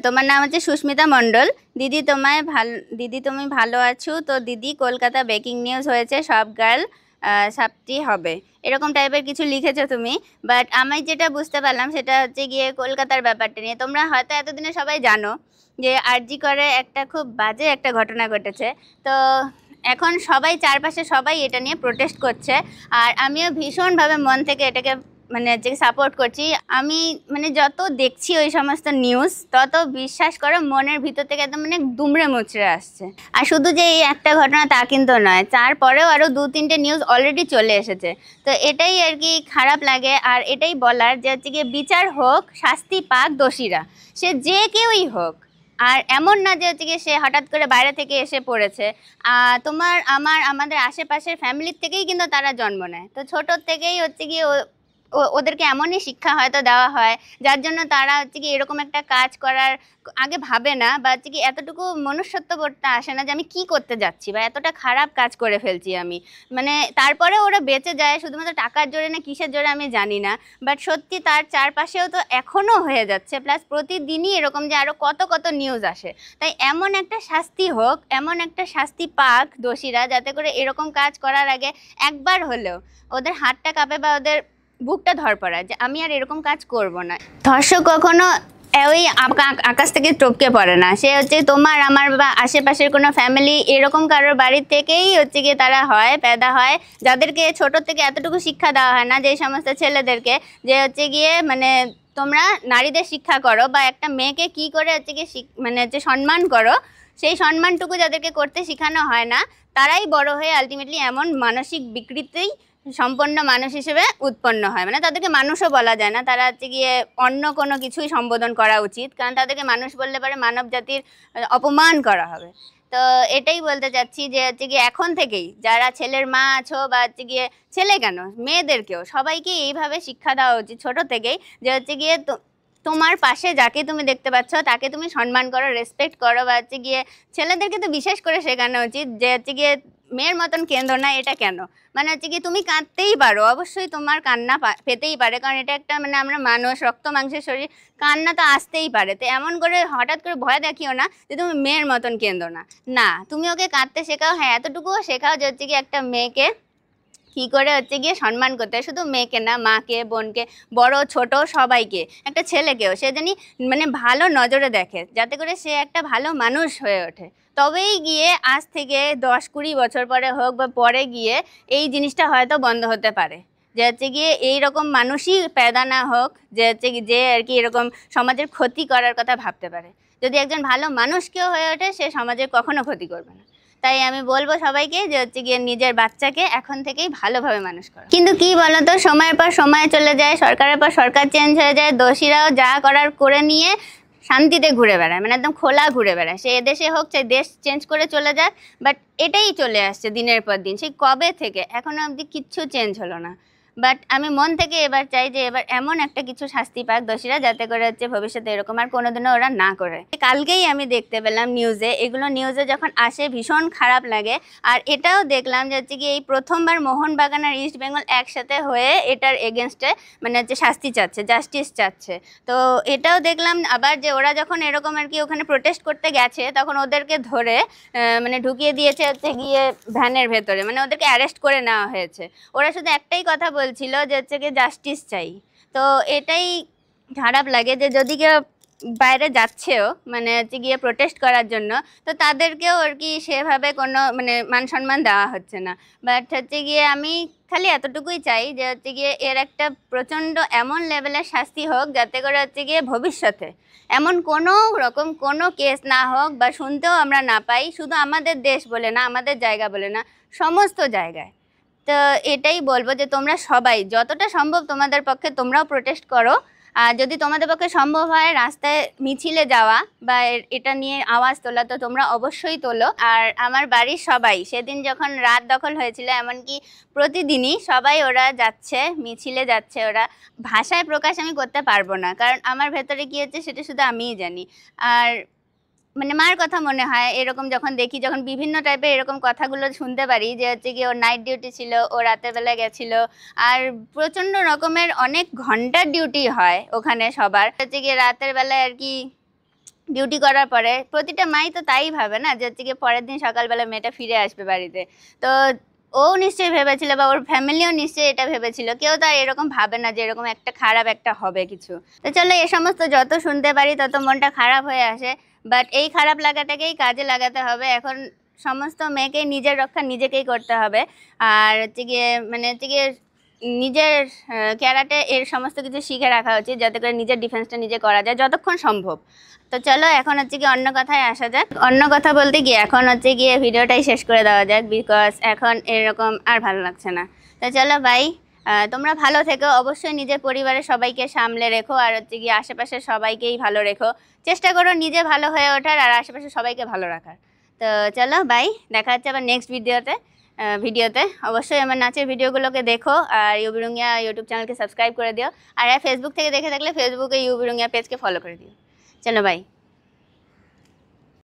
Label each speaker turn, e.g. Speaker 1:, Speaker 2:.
Speaker 1: তোমার নাম হচ্ছে সুস্মিতা মণ্ডল। দিদি তোমায় ভালো, দিদি তুমি ভালো আছো তো? দিদি কলকাতা ব্রেকিং নিউজ হয়েছে, সব গার্ল সাপটি হবে, এরকম টাইপের কিছু লিখেছো তুমি। বাট আমি যেটা বুঝতে পারলাম সেটা হচ্ছে গিয়ে কলকাতার ব্যাপারটা নিয়ে। তোমরা হয়তো এতদিনে সবাই জানো যে আরজি করে একটা খুব বাজে একটা ঘটনা ঘটেছে। তো এখন সবাই চারপাশে সবাই এটা নিয়ে প্রোটেস্ট করছে, আর আমিও ভীষণভাবে মন থেকে এটাকে মানে যে সাপোর্ট করছি। আমি মানে যত দেখছি ওই সমস্ত নিউজ, তত বিশ্বাস করো মনের ভিতর থেকে একদম মানে দুমড়ে মুচড়ে আসছে। আর শুধু যে এই একটা ঘটনা তা কিন্তু নয়, তারপরেও আরও 2-3টে নিউজ অলরেডি চলে এসেছে। তো এটাই আর কি খারাপ লাগে, আর এটাই বলার যে হচ্ছে গিয়ে বিচার হোক, শাস্তি পাক দোষীরা, সে যে কেউই হোক। আর এমন না যে হচ্ছে গিয়ে সে হঠাৎ করে বাইরে থেকে এসে পড়েছে। তোমার আমাদের আশেপাশের ফ্যামিলির থেকেই কিন্তু তারা জন্ম নেয়। তো ছোটোর থেকেই হচ্ছে গিয়ে ওদেরকে এমনই শিক্ষা হয়তো দেওয়া হয়, যার জন্য তারা হচ্ছে কি এরকম একটা কাজ করার আগে ভাবে না, বা হচ্ছে কি এতটুকু মনুষ্যত্ববোধটা আসে না যে আমি কি করতে যাচ্ছি বা এতটা খারাপ কাজ করে ফেলছি আমি। মানে তারপরে ওরা বেঁচে যায় শুধুমাত্র টাকার জোরে না কিসের জোরে আমি জানি না, বাট সত্যি তার চারপাশেও তো এখনও হয়ে যাচ্ছে, প্লাস প্রতিদিনই এরকম যে আরও কত কত নিউজ আসে। তাই এমন একটা শাস্তি হোক, এমন একটা শাস্তি পাক দোষীরা, যাতে করে এরকম কাজ করার আগে একবার হলেও ওদের হাতটা কাঁপে বা ওদের বুকটা ধরপড়া যে আমি আর এরকম কাজ করব না। ধর্ষক কখনো ওই আকাশ থেকে টপকে পড়ে না, সে হচ্ছে তোমার আমার বা আশেপাশের কোনো ফ্যামিলি এরকম কারোর বাড়ির থেকেই হচ্ছে গিয়ে তারা হয়, পেদা হয়, যাদেরকে ছোটোর থেকে এতটুকু শিক্ষা দেওয়া হয় না, যে সমস্ত ছেলেদেরকে যে হচ্ছে গিয়ে মানে তোমরা নারীদের শিক্ষা করো বা একটা মেয়েকে কি করে হচ্ছে গিয়ে মানে হচ্ছে সম্মান করো, সেই সম্মানটুকু যাদেরকে করতে শেখানো হয় না, তারাই বড় হয়ে আলটিমেটলি এমন মানসিক বিকৃতি সম্পন্ন মানুষ হিসেবে উৎপন্ন হয়। মানে তাদেরকে মানুষও বলা যায় না, তারা হচ্ছে গিয়ে অন্য কোনো কিছুই সম্বোধন করা উচিত, কারণ তাদেরকে মানুষ বললে পারে মানব জাতির অপমান করা হবে। তো এটাই বলতে চাচ্ছি যে হচ্ছে গিয়ে এখন থেকেই যারা ছেলের মা আছো, বা হচ্ছে গিয়ে ছেলে কেন মেয়েদেরকেও সবাইকে এইভাবে শিক্ষা দেওয়া উচিত ছোট থেকেই, যে হচ্ছে গিয়ে তোমার পাশে যাকে তুমি দেখতে পাচ্ছ তাকে তুমি সম্মান করো, রেসপেক্ট করো, বা হচ্ছে গিয়ে ছেলেদেরকে তো বিশেষ করে শেখানো উচিত যে হচ্ছে গিয়ে মেয়ের মতন কেন্দ্র না। এটা কেন মানে হচ্ছে কি তুমি কাঁদতেই পারো, অবশ্যই তোমার কান্না পেতেই পারে, কারণ এটা একটা মানে আমরা মানুষ, রক্ত মাংসের শরীর, কান্না তো আসতেই পারে। তো এমন করে হঠাৎ করে ভয় দেখিও না যে তুমি মেয়ের মতন কেন্দ্র না। না, তুমি ওকে কাঁদতে শেখাও, হ্যাঁ এতটুকুও শেখাও যে হচ্ছে কি একটা মেয়েকে কি করে হচ্ছে গিয়ে সম্মান করতে হয়, শুধু মেয়েকে না, মাকে, বোনকে, বড় ছোট সবাইকে, একটা ছেলেকেও সে জানি মানে ভালো নজরে দেখে, যাতে করে সে একটা ভালো মানুষ হয়ে ওঠে। তবেই গিয়ে আজ থেকে 10-20 বছর পরে হোক বা পরে গিয়ে এই জিনিসটা হয়তো বন্ধ হতে পারে, যে হচ্ছে গিয়ে এইরকম মানুষই পেদা না হোক যে হচ্ছে কি যে আর কি এরকম সমাজের ক্ষতি করার কথা ভাবতে পারে। যদি একজন ভালো মানুষ কেউ হয়ে ওঠে, সে সমাজের কখনো ক্ষতি করবে না। তাই আমি বলবো সবাইকে যে হচ্ছে গিয়ে নিজের বাচ্চাকে এখন থেকেই ভালোভাবে মানুষ করো। কিন্তু কি বলতো, সময়ের পর সময় চলে যায়, সরকারের পর সরকার চেঞ্জ হয়ে যায়, দোষীরাও যা করার করে নিয়ে শান্তিতে ঘুরে বেড়ায়, মানে একদম খোলা ঘুরে বেড়ায়। সে এদেশে হোক চাই দেশ চেঞ্জ করে চলে যাক, বাট এটাই চলে আসছে দিনের পর দিন, সেই কবে থেকে এখনো অবধি কিচ্ছু চেঞ্জ হলো না। বাট আমি মন থেকে এবার চাই যে এবার এমন একটা কিছু শাস্তি পাক দোষীরা, যাতে করে হচ্ছে ভবিষ্যতে এরকম আর কোনোদিনও ওরা না করে। কালকেই আমি দেখতে পেলাম নিউজে, এগুলো নিউজে যখন আসে ভীষণ খারাপ লাগে। আর এটাও দেখলাম যে হচ্ছে কি এই প্রথমবার মোহনবাগান আর ইস্ট বেঙ্গল একসাথে হয়ে এটার এগেনস্টে মানে হচ্ছে শাস্তি চাচ্ছে, জাস্টিস চাচ্ছে। তো এটাও দেখলাম আবার যে ওরা যখন এরকম আর কি ওখানে প্রোটেস্ট করতে গেছে, তখন ওদেরকে ধরে মানে ঢুকিয়ে দিয়েছে হচ্ছে গিয়ে ভ্যানের ভেতরে, মানে ওদেরকে অ্যারেস্ট করে নেওয়া হয়েছে। ওরা শুধু একটাই কথা বলছিল যে হচ্ছে গিয়ে জাস্টিস চাই। তো এটাই খারাপ লাগে যে যদি কেউ বাইরে যাচ্ছেও মানে হচ্ছে গিয়ে প্রোটেস্ট করার জন্য, তো তাদেরকেও আর কি সেভাবে কোনো মানে মান সম্মান দেওয়া হচ্ছে না। বাট হচ্ছে গিয়ে আমি খালি এতটুকুই চাই যে হচ্ছে গিয়ে এর একটা প্রচণ্ড এমন লেভেলের শাস্তি হোক, যাতে করে হচ্ছে গিয়ে ভবিষ্যতে এমন কোনো রকম কোনো কেস না হোক বা শুনতেও আমরা না পাই, শুধু আমাদের দেশ বলে না, আমাদের জায়গা বলে না, সমস্ত জায়গায়। তো এটাই বলবো যে তোমরা সবাই যতটা সম্ভব তোমাদের পক্ষে তোমরাও প্রোটেস্ট করো। আর যদি তোমাদের পক্ষে সম্ভব হয় রাস্তায় মিছিলে যাওয়া বা এটা নিয়ে আওয়াজ তোলা, তো তোমরা অবশ্যই তোলো। আর আমার বাড়ির সবাই সেদিন যখন রাত দখল হয়েছিল, এমনকি প্রতিদিনই সবাই ওরা যাচ্ছে, মিছিলে যাচ্ছে। ওরা ভাষায় প্রকাশ আমি করতে পারবো না, কারণ আমার ভেতরে কী হচ্ছে সেটা শুধু আমিই জানি। আর মানে মার কথা মনে হয় এরকম যখন দেখি, যখন বিভিন্ন টাইপের এরকম কথাগুলো শুনতে পারি যে হচ্ছে কি ওর নাইট ডিউটি ছিল, ও রাতের বেলা গেছিল, আর প্রচণ্ড রকমের অনেক ঘন্টার ডিউটি হয় ওখানে সবার, হচ্ছে গিয়ে রাতের বেলায় আর কি ডিউটি করার পরে প্রতিটা মাই তো তাই ভাবে না যে হচ্ছে গিয়ে পরের দিন সকালবেলা মেয়েটা ফিরে আসবে বাড়িতে। তো ও নিশ্চয়ই ভেবেছিল বা ওর ফ্যামিলিও নিশ্চয়ই এটা ভেবেছিল, কেউ তো আর এরকম ভাবে না যে এরকম একটা খারাপ একটা হবে কিছু। তো চলো, এ সমস্ত যত শুনতে পারি তত মনটা খারাপ হয়ে আসে, বাট এই খারাপ লাগাটাকেই কাজে লাগাতে হবে। এখন সমস্ত মেয়েকেই নিজের রক্ষা নিজেকেই করতে হবে। আর হচ্ছে গিয়ে মানে হচ্ছে গিয়ে নিজের ক্যারাটে এর সমস্ত কিছু শিখে রাখা উচিত, যাতে করে নিজের ডিফেন্সটা নিজে করা যায় যতক্ষণ সম্ভব। তো চলো এখন হচ্ছে গিয়ে অন্য কথায় আসা যাক। অন্য কথা বলতে গিয়ে এখন হচ্ছে গিয়ে ভিডিওটাই শেষ করে দেওয়া যাক, বিকজ এখন এরকম আর ভালো লাগছে না। তো চলো বাই। তোমরা ভালো থেকো, অবশ্যই নিজের পরিবারের সবাইকে সামলে রেখো, আর হচ্ছে গিয়ে আশেপাশের সবাইকেই ভালো রেখো। চেষ্টা করো নিজে ভালো হয়ে ওঠার আর আশেপাশে সবাইকে ভালো রাখার। তো চলো বাই, দেখা হচ্ছে আবার নেক্সট ভিডিওতে। অবশ্যই আমার নাচের ভিডিওগুলোকে দেখো, আর ইউবি রুঙ্গিয়া ইউটিউব চ্যানেলকে সাবস্ক্রাইব করে দিও। আর ফেসবুক থেকে দেখে থাকলে ফেসবুকে ইউবি রুঙ্গিয়া পেজকে ফলো করে দিও। চলো বাই।